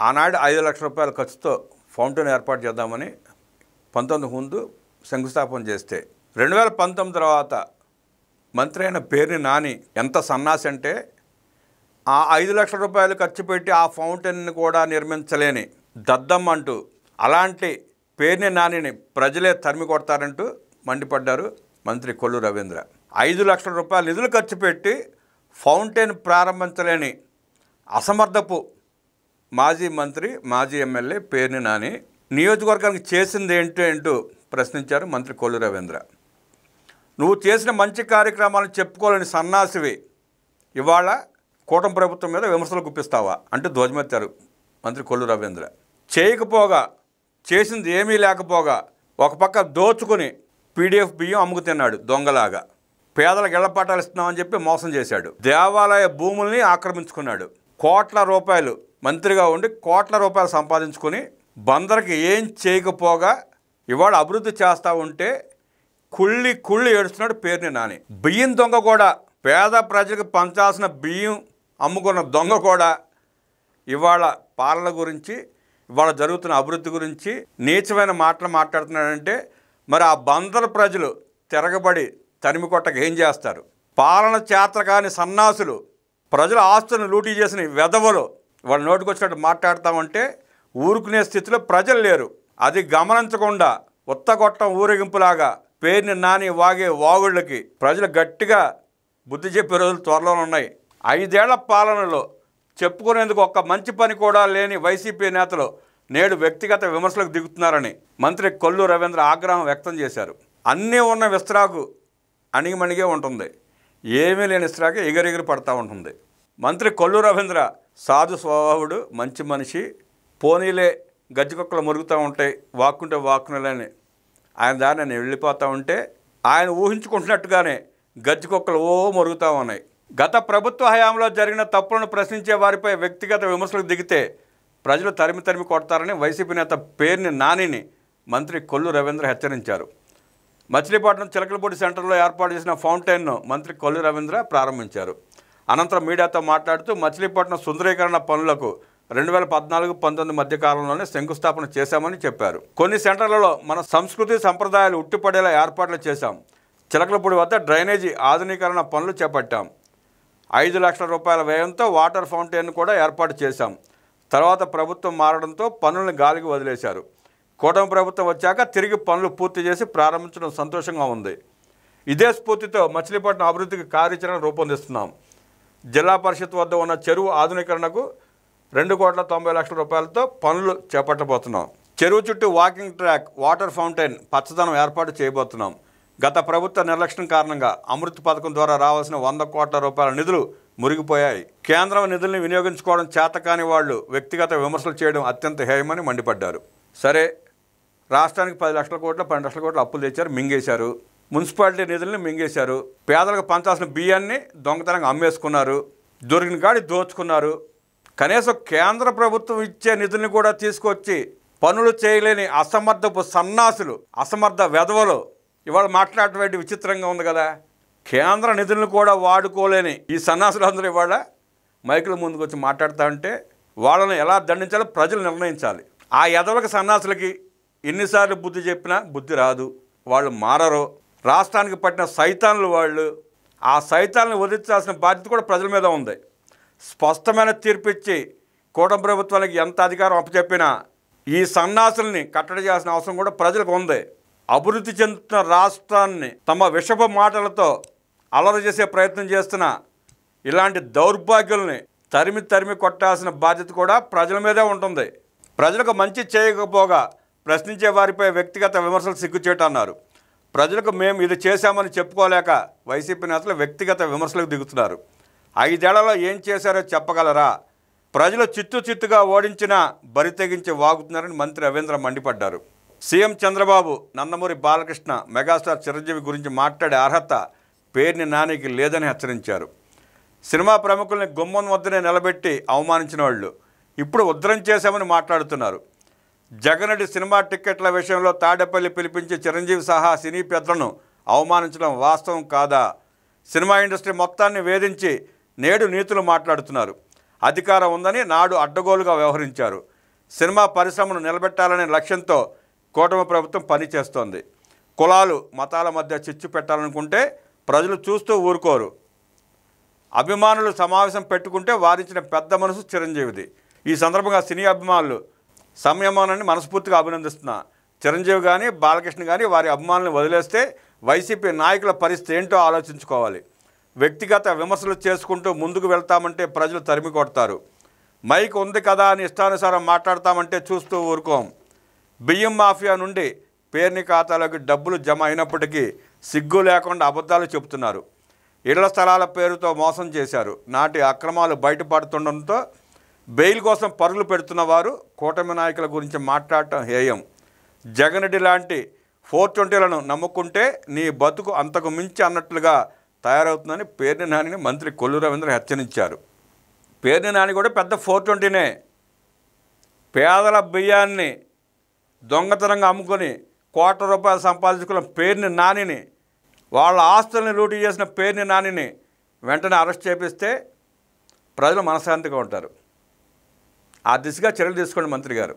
ఆనాడు 5 లక్షల రూపాయల ఖర్చుతో ఫౌంటైన్ ఏర్పాటు చేద్దామని 19 ముందు శంకుస్థాపన చేస్తే 2019 తర్వాత మంత్రి అయిన పేర్ని నాని ఎంత సన్నాసి అంటే ఆ 5 లక్షల రూపాయలు ఖర్చు పెట్టి ఆ ఫౌంటైన్ని కూడా నిర్మించలేని దద్దమ్మంటూ అలాంటి పేర్ని నానిని ప్రజలే తరిమి కొడతారంటూ మండిపడ్డారు మంత్రి కొల్లు రవీంద్ర. 5 లక్షల రూపాయలు నిధులు ఖర్చు పెట్టి ఫౌంటైన్ ప్రారంభించలేని అసమర్థపు మాజీ మంత్రి మాజీ ఎమ్మెల్యే పేర్ని నాని నియోజకవర్గానికి చేసింది ఏంటో ప్రశ్నించారు మంత్రి కొల్లు రవీంద్ర. నువ్వు చేసిన మంచి కార్యక్రమాలను చెప్పుకోలేని సన్నాసివి ఇవాళ కూటమి ప్రభుత్వం మీద విమర్శలు గుప్పిస్తావా అంటూ ధ్వజమెత్తారు మంత్రి కొల్లు రవీంద్ర. చేయకపోగా చేసింది ఏమీ లేకపోగా ఒక పక్క దోచుకుని పీడిఎఫ్ బియ్యం అమ్ముకు తిన్నాడు దొంగలాగా. పేదలకు ఇళ్ల పట్టాలు ఇస్తున్నామని చెప్పి మోసం చేశాడు. దేవాలయ భూముల్ని ఆక్రమించుకున్నాడు. కోట్ల రూపాయలు మంత్రిగా ఉండి కోట్ల రూపాయలు సంపాదించుకొని బందరికి ఏం చేయకపోగా ఇవాళ అభివృద్ధి చేస్తూ ఉంటే కుళ్ళి ఏడుస్తున్నాడు పేర్ని నాని. బియ్యం దొంగ కూడా, పేద ప్రజలకు పంచాల్సిన బియ్యం అమ్ముకున్న దొంగ కూడా ఇవాళ పాలన గురించి, ఇవాళ జరుగుతున్న అభివృద్ధి గురించి నీచమైన మాటలు మాట్లాడుతున్నాడంటే మరి ఆ బందరు ప్రజలు తిరగబడి తరిమి కొట్టక ఏం చేస్తారు? పాలన చేతకాని సన్నాసులు, ప్రజల ఆస్తులను లూటీ చేసిన వెధవలు వాళ్ళ నోటికొచ్చినట్టు మాట్లాడతామంటే ఊరుకునే స్థితిలో ప్రజలు లేరు. అది గమనించకుండా ఉత్తగొట్టం ఊరేగింపులాగా పేర్ని నాని వాగే వాగుళ్ళకి ప్రజలు గట్టిగా బుద్ధి చెప్పే రోజులు త్వరలో ఉన్నాయి. 5 ఏళ్ల పాలనలో చెప్పుకునేందుకు ఒక్క మంచి పని కూడా లేని వైసీపీ నేతలు నేడు వ్యక్తిగత విమర్శలకు దిగుతున్నారని మంత్రి కొల్లు రవీంద్ర ఆగ్రహం వ్యక్తం చేశారు. అన్నీ ఉన్న విస్తరాకు అణిగిమణిగే ఉంటుంది, ఏమీ లేని విస్తరాకు ఎగిరెగిరి పడతా ఉంటుంది. మంత్రి కొల్లు రవీంద్ర సాధు స్వభావుడు, మంచి మనిషి. పోనీలే గజ్జికొక్కలు మురుగుతూ ఉంటాయి, వాక్కుంటే వాక్కునలేని ఆయన దాన్ని నేను వెళ్ళిపోతూ ఉంటే ఆయన ఊహించుకుంటున్నట్టుగానే గజ్జికొక్కలు మురుగుతూ ఉన్నాయి. గత ప్రభుత్వ హయాంలో జరిగిన తప్పులను ప్రశ్నించే వారిపై వ్యక్తిగత విమర్శలకు దిగితే ప్రజలు తరిమి కొడతారని వైసీపీ నేత పేర్ని నానిని మంత్రి కొల్లు రవీంద్ర హెచ్చరించారు. మచిలీపట్నం చిలకలపూడి సెంటర్లో ఏర్పాటు చేసిన ఫౌంటైన్ను మంత్రి కొల్లు రవీంద్ర ప్రారంభించారు. అనంతరం మీడియాతో మాట్లాడుతూ మచిలీపట్నం సుందరీకరణ పనులకు 2014-19 మధ్య కాలంలోనే శంకుస్థాపన చేశామని చెప్పారు. కొన్ని సెంటర్లలో మన సంస్కృతి సంప్రదాయాలు ఉట్టిపడేలా ఏర్పాట్లు చేశాం. చిలకలపూడి వద్ద డ్రైనేజీ ఆధునీకరణ పనులు చేపట్టాం. 5 లక్షల రూపాయల వ్యయంతో వాటర్ ఫౌంటైన్ కూడా ఏర్పాటు చేశాం. తర్వాత ప్రభుత్వం మారడంతో పనులను గాలికి వదిలేశారు. కూటమి ప్రభుత్వం వచ్చాక తిరిగి పనులు పూర్తి చేసి ప్రారంభించడం సంతోషంగా ఉంది. ఇదే స్ఫూర్తితో మచిలీపట్నం అభివృద్ధికి కార్యాచరణ రూపొందిస్తున్నాం. జిల్లా పరిషత్ వద్ద ఉన్న చెరువు ఆధునీకరణకు 2,90,00,000 రూపాయలతో పనులు చేపట్టబోతున్నాం. చెరువు చుట్టూ వాకింగ్ ట్రాక్, వాటర్ ఫౌంటైన్, పచ్చదనం ఏర్పాటు చేయబోతున్నాం. గత ప్రభుత్వ నిర్లక్ష్యం కారణంగా అమృత్ పథకం ద్వారా రావాల్సిన 100 కోట్ల రూపాయల నిధులు మురిగిపోయాయి. కేంద్రం నిధుల్ని వినియోగించుకోవడం చేతకాని వాళ్ళు వ్యక్తిగత విమర్శలు చేయడం అత్యంత హేయమని మండిపడ్డారు. సరే, రాష్ట్రానికి 10 లక్షల కోట్లు 12 లక్షల కోట్లు అప్పులు తెచ్చారు, మింగేశారు. మున్సిపాలిటీ నిధుల్ని మింగేశారు. పేదలకు పంచాల్సిన బియ్యాన్ని దొంగతనంగా అమ్మేసుకున్నారు. దొరికిన కాడి దోచుకున్నారు. కనీసం కేంద్ర ప్రభుత్వం ఇచ్చే నిధుల్ని కూడా తీసుకొచ్చి పనులు చేయలేని అసమర్థపు సన్నాసులు, అసమర్థ వెధవలు ఇవాళ మాట్లాడటం విచిత్రంగా ఉంది కదా. కేంద్ర నిధులను కూడా వాడుకోలేని ఈ సన్నాసులు అందరూ ఇవాళ మైకుల ముందుకు వచ్చి మాట్లాడుతూ ఉంటే వాళ్ళని ఎలా దండించాలో ప్రజలు నిర్ణయించాలి. ఆ ఎదవలకి సన్నాసులకి ఎన్నిసార్లు బుద్ధి చెప్పినా బుద్ధి రాదు, వాళ్ళు మారరు. రాష్ట్రానికి పట్టిన సైతాన్లు వాళ్ళు. ఆ సైతాన్ని వదిలించాల్సిన బాధ్యత కూడా ప్రజల మీద ఉంది. స్పష్టమైన తీర్పిచ్చి కూటమి ప్రభుత్వానికి ఎంత అధికారం అప్పచెప్పినా ఈ సన్నాసుల్ని కట్టడి చేయాల్సిన అవసరం కూడా ప్రజలకు ఉంది. అభివృద్ధి చెందుతున్న రాష్ట్రాన్ని తమ విషపు మాటలతో అలరి చేసే ప్రయత్నం చేస్తున్న ఇలాంటి దౌర్భాగ్యుల్ని తరిమి కొట్టాల్సిన బాధ్యత కూడా ప్రజల మీదే ఉంటుంది. ప్రజలకు మంచి చేయకపోగా ప్రశ్నించే వారిపై వ్యక్తిగత విమర్శలు సిగ్గుచేటన్నారు. ప్రజలకు మేము ఇది చేశామని చెప్పుకోలేక వైసీపీ నేతలు వ్యక్తిగత విమర్శలకు దిగుతున్నారు. 5 ఏళ్లలో ఏం చేశారో చెప్పగలరా? ప్రజలు చిత్తుగా ఓడించినా బరి తెగించి వాగుతున్నారని మంత్రి రవీంద్ర మండిపడ్డారు. సీఎం చంద్రబాబు, నందమూరి బాలకృష్ణ, మెగాస్టార్ చిరంజీవి గురించి మాట్లాడే అర్హత పేర్ని నానికి లేదని హెచ్చరించారు. సినిమా ప్రముఖుల్ని గుమ్మం వద్దనే నిలబెట్టి అవమానించిన వాళ్ళు ఇప్పుడు ఉద్ధరణ చేశామని మాట్లాడుతున్నారు. జగనటి సినిమా టిక్కెట్ల విషయంలో తాడేపల్లి పిలిపించి చిరంజీవి సహా సినీ పెద్దలను అవమానించడం వాస్తవం కాదా? సినిమా ఇండస్ట్రీ మొత్తాన్ని వేధించి నేడు నీతులు మాట్లాడుతున్నారు. అధికారం ఉందని నాడు అడ్డగోలుగా వ్యవహరించారు. సినిమా పరిశ్రమను నిలబెట్టాలనే లక్ష్యంతో కూటమి ప్రభుత్వం పనిచేస్తోంది. కులాలు మతాల మధ్య చిచ్చు పెట్టాలనుకుంటే ప్రజలు చూస్తూ ఊరుకోరు. అభిమానులు సమావేశం పెట్టుకుంటే వారించిన పెద్ద మనసు చిరంజీవిది. ఈ సందర్భంగా సినీ అభిమానులు సంయమనాన్ని మనస్ఫూర్తిగా అభినందిస్తున్నా. చిరంజీవి కానీ బాలకృష్ణ కానీ వారి అభిమానులను వదిలేస్తే వైసీపీ నాయకుల పరిస్థితి ఏంటో ఆలోచించుకోవాలి. వ్యక్తిగత విమర్శలు చేసుకుంటూ ముందుకు వెళ్తామంటే ప్రజలు తరిమి కొడతారు. మైక్ ఉంది కదా అని ఇష్టానుసారం మాట్లాడతామంటే చూస్తూ ఊరుకోం. బియ్యం మాఫియా నుండి పేర్ని ఖాతాలోకి డబ్బులు జమ అయినప్పటికీ సిగ్గు లేకుండా అబద్ధాలు చెబుతున్నారు. ఇళ్ల స్థలాల పేరుతో మోసం చేశారు. నాటి అక్రమాలు బయటపడుతుండడంతో బెయిల్ కోసం పరుగులు పెడుతున్న వారు కూటమి నాయకుల గురించి మాట్లాడటం హేయం. జగన్ రెడ్డి లాంటి 420లను నమ్ముకుంటే నీ బతుకు అంతకు మించి అన్నట్లుగా తయారవుతుందని పేర్ని నానిని మంత్రి కొల్లు రవీంద్ర హెచ్చరించారు. పేర్ని నాని కూడా పెద్ద 420నే. పేదల బియ్యాన్ని దొంగతనంగా అమ్ముకొని ₹1,00,00,000 సంపాదించుకున్న పేర్ని నానిని, వాళ్ళ ఆస్తుల్ని లూటీ చేసిన పేర్ని నానిని వెంటనే అరెస్ట్ చేపిస్తే ప్రజలు మనశ్శాంతిగా ఉంటారు. ఆ దిశగా చర్యలు తీసుకోండి మంత్రి గారు.